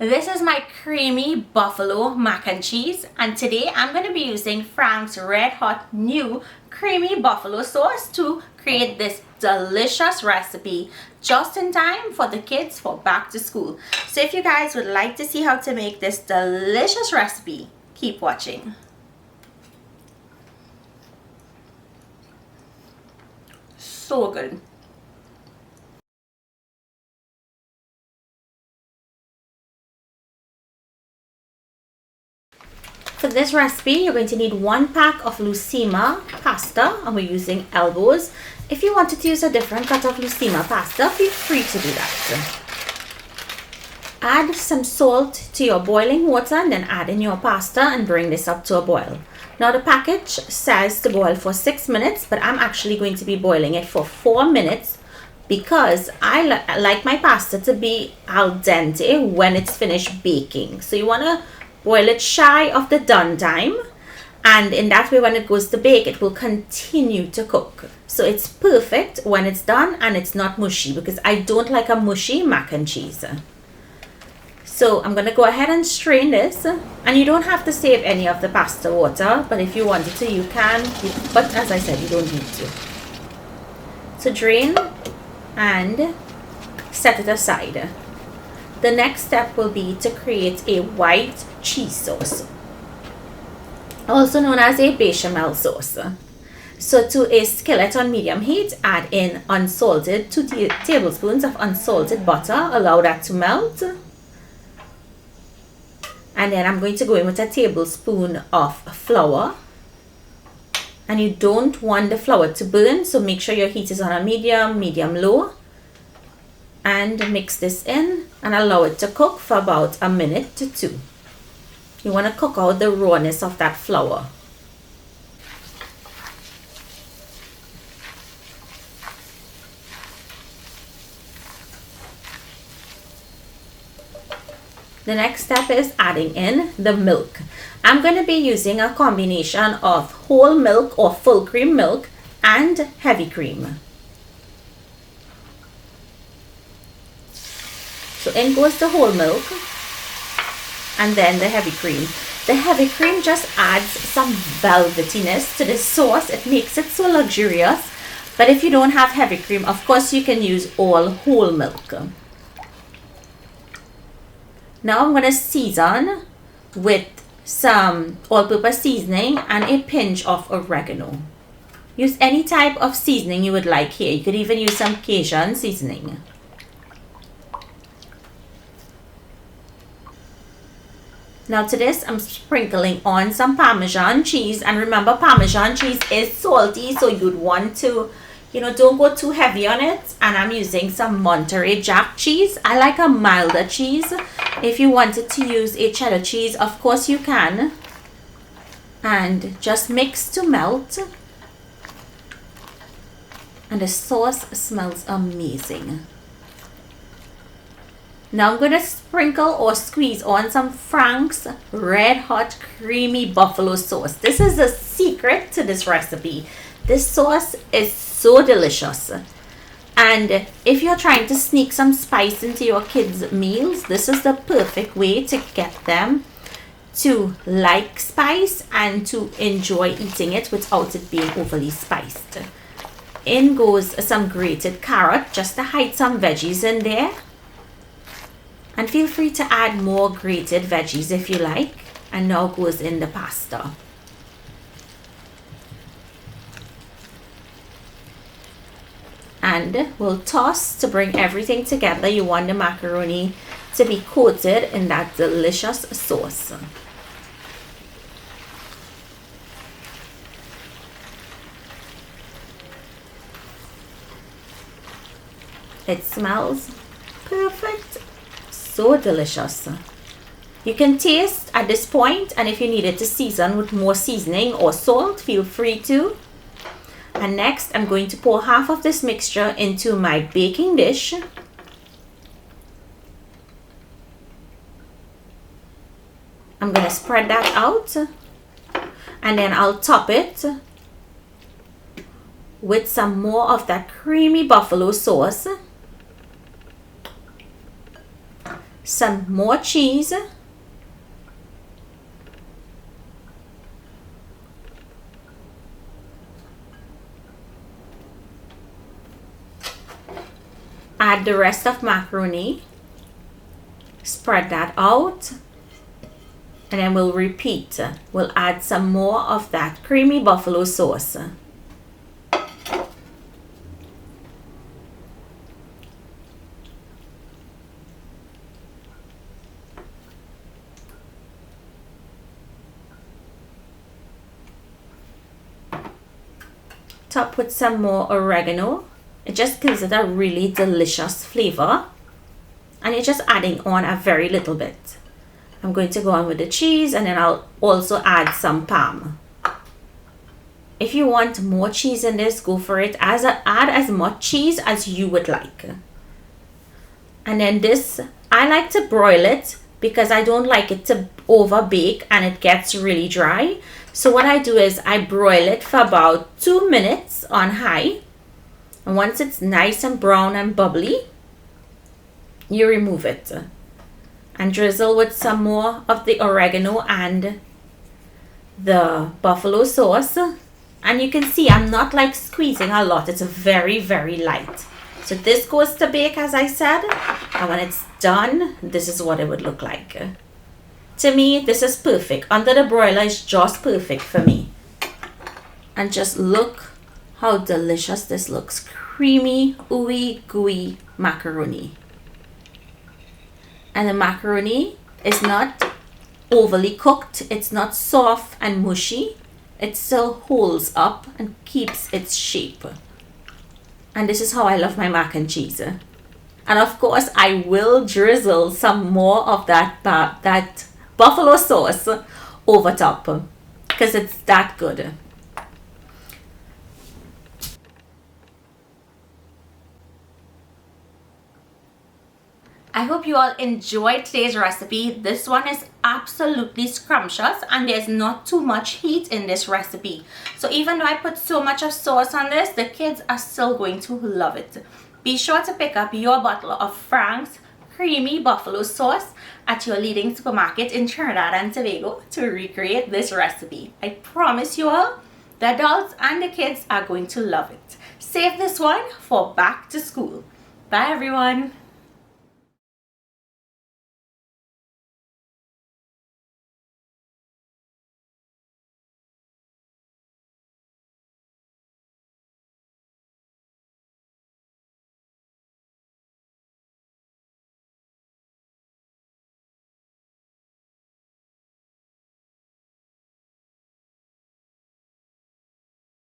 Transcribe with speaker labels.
Speaker 1: This is my creamy buffalo mac and cheese, and today I'm going to be using Frank's Red Hot new creamy buffalo sauce to create this delicious recipe just in time for the kids for back to school. So if you guys would like to see how to make this delicious recipe, keep watching. So good. For this recipe, you're going to need 1 pack of Lucema pasta, and we're using elbows. If you wanted to use a different cut of Lucema pasta, feel free to do that. Add some salt to your boiling water and then add in your pasta and bring this up to a boil. Now the package says to boil for 6 minutes, but I'm actually going to be boiling it for 4 minutes because I like my pasta to be al dente when it's finished baking. So you want to boil it shy of the done time, and in that way when it goes to bake it will continue to cook. So it's perfect when it's done and it's not mushy, because I don't like a mushy mac and cheese. So I'm going to go ahead and strain this, and you don't have to save any of the pasta water, but if you wanted to you can, but as I said, you don't need to. So drain and set it aside. The next step will be to create a white cheese sauce, also known as a bechamel sauce. So to a skillet on medium heat, add in unsalted 2 tablespoons of unsalted butter, allow that to melt. And then I'm going to go in with a tablespoon of flour. And you don't want the flour to burn, so make sure your heat is on a medium low. And mix this in and allow it to cook for about 1 minute to 2. You want to cook out the rawness of that flour. The next step is adding in the milk. I'm going to be using a combination of whole milk or full cream milk and heavy cream. So in goes the whole milk and then the heavy cream. The heavy cream just adds some velvetiness to the sauce. It makes it so luxurious. But if you don't have heavy cream, of course you can use all whole milk. Now I'm going to season with some all-purpose seasoning and a pinch of oregano. Use any type of seasoning you would like here. You could even use some Cajun seasoning. Now to this, I'm sprinkling on some Parmesan cheese, and remember Parmesan cheese is salty, so you'd want to, don't go too heavy on it. And I'm using some Monterey Jack cheese. I like a milder cheese. If you wanted to use a cheddar cheese, of course you can. And just mix to melt. And the sauce smells amazing. Now I'm going to sprinkle or squeeze on some Frank's Red Hot Creamy Buffalo Sauce. This is the secret to this recipe. This sauce is so delicious. And if you're trying to sneak some spice into your kids' meals, this is the perfect way to get them to like spice and to enjoy eating it without it being overly spiced. In goes some grated carrot, just to hide some veggies in there. And feel free to add more grated veggies if you like. And now goes in the pasta. And we'll toss to bring everything together. You want the macaroni to be coated in that delicious sauce. It smells perfect. So delicious. You can taste at this point, and if you needed to season with more seasoning or salt, feel free to. And next I'm going to pour half of this mixture into my baking dish. I'm going to spread that out, and then I'll top it with some more of that creamy buffalo sauce. some more cheese. Add the rest of macaroni. Spread that out. And then we'll repeat. We'll add some more of that creamy buffalo sauce. Top with some more oregano. It just gives it a really delicious flavor. And you're just adding on a very little bit. I'm going to go on with the cheese, and then I'll also add some parm. If you want more cheese in this, go for it. Add as much cheese as you would like. And then this, I like to broil it because I don't like it to over bake and it gets really dry. So what I do is I broil it for about 2 minutes on high. And once it's nice and brown and bubbly, you remove it and drizzle with some more of the oregano and the buffalo sauce. And you can see I'm not like squeezing a lot. It's very, very light. So this goes to bake, as I said, and when it's done, this is what it would look like. To me, this is perfect. Under the broiler is just perfect for me. And just look how delicious this looks. Creamy, ooey gooey macaroni. And the macaroni is not overly cooked. It's not soft and mushy. It still holds up and keeps its shape. And this is how I love my mac and cheese. And of course, I will drizzle some more of that buffalo sauce over top because it's that good. I hope you all enjoyed today's recipe. This one is absolutely scrumptious and there's not too much heat in this recipe. So even though I put so much of sauce on this, the kids are still going to love it. Be sure to pick up your bottle of Frank's creamy buffalo sauce at your leading supermarket in Trinidad and Tobago to recreate this recipe. I promise you all, the adults and the kids are going to love it. Save this one for back to school. Bye everyone.